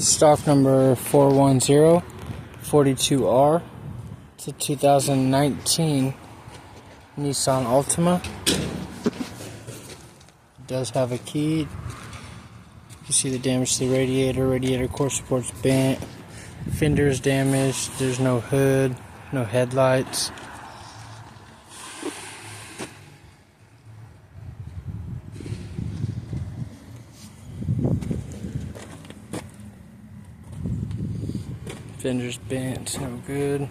Stock number 41042R. It's a 2019 Nissan Altima. It does have a key. You can see the damage to the radiator. Radiator core support's bent. Fender's damaged. There's no hood, no headlights. Fender's bent, no good.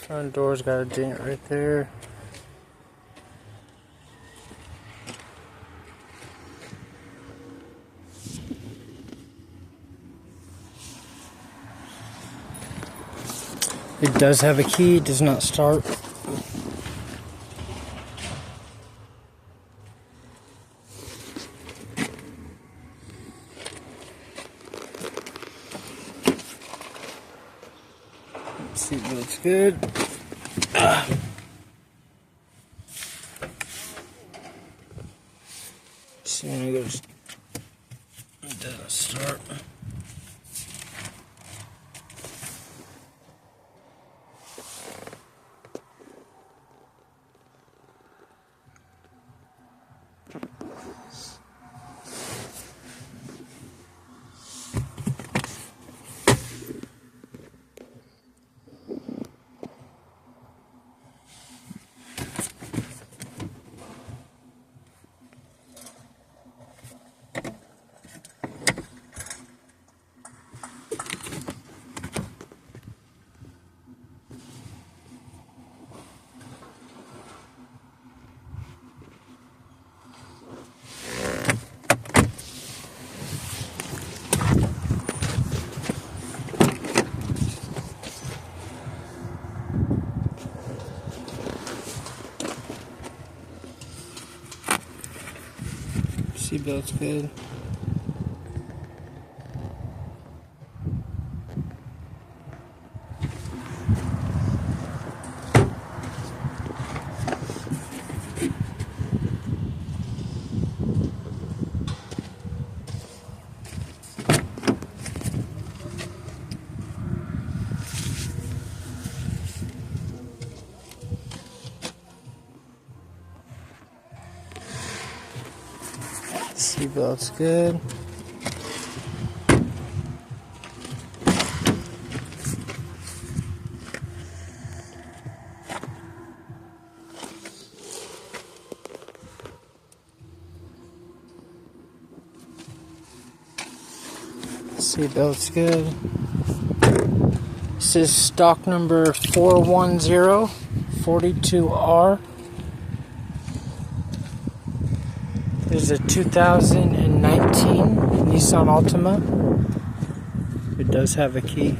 Front door's got a dent right there. It does have a key, it does not start. Seat looks good. See when it goes, it doesn't start. Seatbelt's good. Seatbelt's good. Seatbelt's good. This is stock number 41042R. This is a 2019 Nissan Altima. It does have a key.